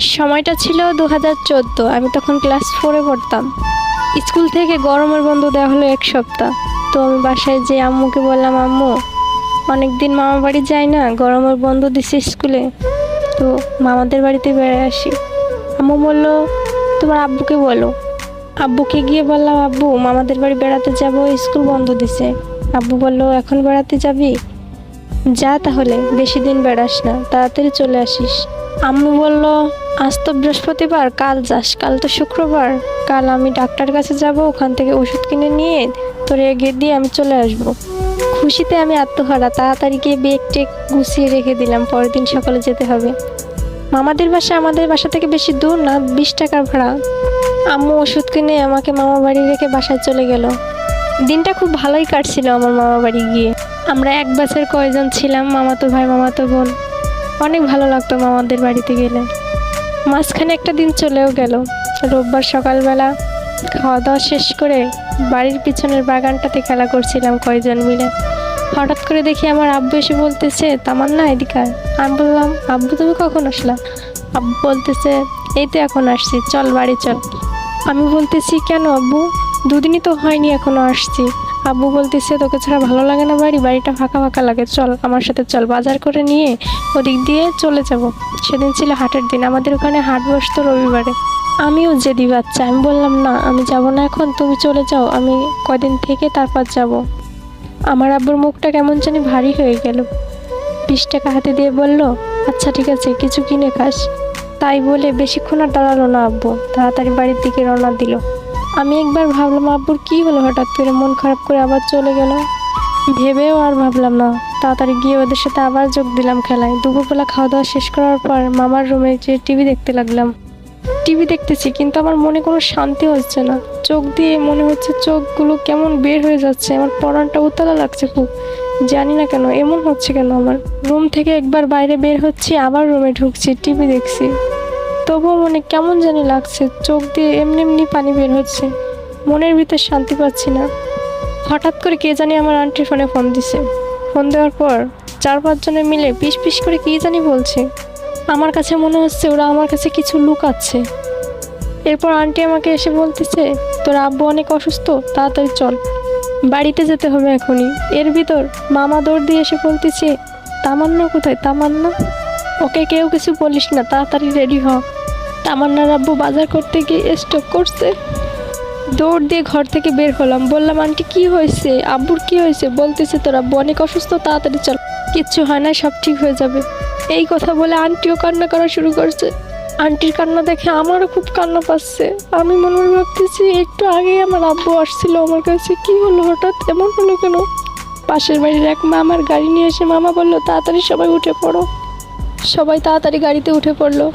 সময়টা ছিল 2014, আমি তখন ক্লাস 4-এ পড়তাম। স্কুল থেকে গরমের বন্ধ দেওয়া হলো 1 সপ্তাহ। তো আমি বাসায় যেয়ে আম্মুকে বললাম, আম্মু অনেকদিন মামা বাড়ি যাই না, গরমের বন্ধ দিছে স্কুলে, তো মামাদের বাড়িতে বেড়ে আসি। আম্মু বললো তোমার আব্বুকে বলো। আব্বুকে গিয়ে বললাম, আব্বু মামাদের বাড়ি বেড়াতে যাব, স্কুল বন্ধ দিছে। আব্বু বললো এখন বেড়াতে যাবি? যা তাহলে, বেশি দিন বেড়াস না, তাড়াতাড়ি চলে আসিস। আম্মু বলল আজ তো বৃহস্পতিবার, কাল যাস, কাল তো শুক্রবার, কাল আমি ডাক্তার কাছে যাব, ওখান থেকে ওষুধ কিনে নিয়ে তোর এগিয়ে দিয়ে আমি চলে আসব। খুশিতে আমি আত্মহারা, তাড়াতাড়ি গিয়ে বেগ টেক গুছিয়ে রেখে দিলাম, পরের দিন সকালে যেতে হবে। মামাদের বাসা আমাদের বাসা থেকে বেশি দূর না, 20 টাকার ভাড়া। আম্মু ওষুধ কিনে আমাকে মামা বাড়ি রেখে বাসায় চলে গেল। দিনটা খুব ভালোই কাটছিল আমার মামা বাড়ি গিয়ে। আমরা এক ব্যাচের কয়জন ছিলাম, মামাতো ভাই মামাতো বোন। অনেক ভালো লাগতো মামাদের বাড়িতে গেলে। মাঝখানে একটা দিন চলেও গেল। রোববার সকালবেলা খাওয়া দাওয়া শেষ করে বাড়ির পিছনের বাগানটাতে খেলা করছিলাম কয়জন মিলে। হঠাৎ করে দেখি আমার আব্বু এসে বলতেছে, তামান্না এদিকে আয়। আমি বললাম, আব্বু তুমি কখন আসলা? আব্বু বলতেছে, এই তো এখন আসছি, চল বাড়ি চল। আমি বলতেছি, কেন আব্বু? 2 দিনই তো হয়নি, এখনো আসছি। আব্বু বলতেছে, তোকে ছাড়া ভালো লাগে না, বাড়িটা ফাঁকা ফাঁকা লাগে, চল আমার সাথে চল, বাজার করে নিয়ে ওদিক দিয়ে চলে যাব। সেদিন ছিল হাটের দিন, আমাদের ওখানে হাট বসতো রবিবারে। আমিও জেদি বাচ্চা, আমি বললাম না আমি যাব না এখন, তুমি চলে যাও, আমি কদিন থেকে তারপর যাব। আমার আব্বুর মুখটা কেমন জানি ভারী হয়ে গেল। 20 টাকা হাতে দিয়ে বলল, আচ্ছা ঠিক আছে, কিছু কিনে খাস। তাই বলে বেশিক্ষণ আর দাঁড়ালো না আব্বু, তাড়াতাড়ি বাড়ির দিকে রওনা দিল। আমি একবার ভাবলাম আব্বুর কি হলো, হঠাৎ করে মন খারাপ করে আবার চলে গেল। ভেবেও আর ভাবলাম না, তাড়াতাড়ি গিয়ে ওদের সাথে আবার যোগ দিলাম খেলায়। দুপুরবেলা খাওয়া দাওয়া শেষ করার পর মামার রুমে যেয়ে টিভি দেখতে লাগলাম। টিভি দেখতেছি কিন্তু আমার মনে কোনো শান্তি হচ্ছে না। চোখ দিয়ে মনে হচ্ছে চোখগুলো কেমন বের হয়ে যাচ্ছে, আমার পরানটা উতলা লাগছে খুব। জানি না কেন এমন হচ্ছে কেন। আমার রুম থেকে একবার বাইরে বের হচ্ছি, আবার রুমে ঢুকছি, টিভি দেখছি, তবুও মনে কেমন জানি লাগছে, চোখ দিয়ে এমনি এমনি পানি বের হচ্ছে, মনের ভিতর শান্তি পাচ্ছি না। হঠাৎ করে কে জানি আমার আন্টির ফোনে ফোন দিছে। ফোন দেওয়ার পর 4-5 জনে মিলে পিস পিস করে কী জানি বলছে। আমার কাছে মনে হচ্ছে ওরা আমার কাছে কিছু লুকাচ্ছে। এরপর আন্টি আমাকে এসে বলতেছে, তোর আব্বু অনেক অসুস্থ, তাড়াতাড়ি চল, বাড়িতে যেতে হবে এখনই। এর ভিতর মামা দৌড় দিয়ে এসে বলতেছে, তামান্না কোথায়? তামান্না, ওকে কেউ কিছু বলিস না, তাড়াতাড়ি রেডি হ, তামান্নার আব্বু বাজার করতে গিয়ে স্ট্রোক করছে। দৌড় দিয়ে ঘর থেকে বের হলাম। বললাম, আন্টি কি হয়েছে? আব্বুর কি হয়েছে? বলতেছে, তোর আব্বু অনেক অসুস্থ, তাড়াতাড়ি চল, কিচ্ছু হয় না, সব ঠিক হয়ে যাবে। এই কথা বলে আন্টিও কান্না করা শুরু করছে। আন্টির কান্না দেখে আমারও খুব কান্না পাচ্ছে। আমি মনে মনে ভাবতেছি, একটু আগেই আমার আব্বু আসছিল আমার কাছে, কি হলো, হঠাৎ এমন হলো কেন? পাশের বাড়ির এক মামার গাড়ি নিয়ে এসে মামা বললো, তাড়াতাড়ি সবাই উঠে পড়ো। সবাই তাড়াতাড়ি গাড়িতে উঠে পড়লো।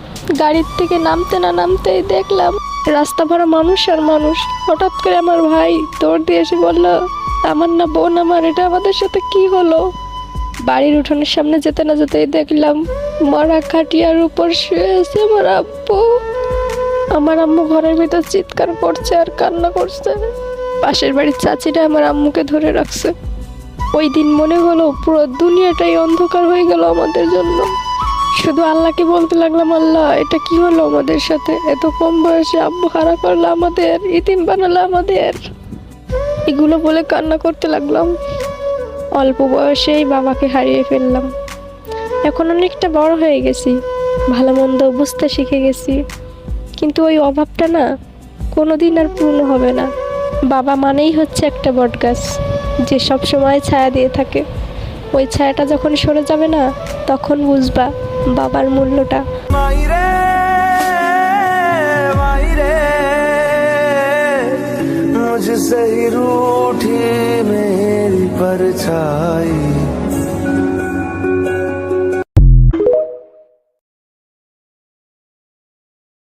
গাড়ির থেকে নামতে না নামতেই দেখলাম রাস্তা ভরা মানুষ আর মানুষ। হঠাৎ করে আমার ভাই দৌড় দিয়ে এসে বললো, আমার না বোন, আমার এটা আমাদের সাথে কি হলো? বাড়ির উঠোনের সামনে যেতে না যেতেই দেখলাম মরা খাটিয়ার উপর শুয়ে আছে আমার আব্বু। আমার আম্মু ঘরের ভিতর চিৎকার করছে আর কান্না করছে। পাশের বাড়ির চাচিরা আমার আম্মুকে ধরে রাখছে। ওই দিন মনে হলো পুরো দুনিয়াটাই অন্ধকার হয়ে গেল আমাদের জন্য। শুধু আল্লাহকে বলতে লাগলাম, আল্লাহ এটা কি হলো আমাদের সাথে? এত কম বয়সে আব্বু হারা করলো আমাদের, ইতিম বানালো আমাদের। এগুলো বলে কান্না করতে লাগলাম। অল্প বয়সেই বাবাকে হারিয়ে ফেললাম। এখন অনেকটা বড় হয়ে গেছি, ভালো মন্দ বুঝতে শিখে গেছি, কিন্তু ওই অভাবটা না কোনোদিন আর পূর্ণ হবে না। বাবা মানেই হচ্ছে একটা বটগাছ, যে সব সময় ছায়া দিয়ে থাকে। ওই ছায়াটা যখন সরে যাবে না, তখন বুঝবা বাবার মূল্যটা। मुझसे ही रूठी मेरी परछाई।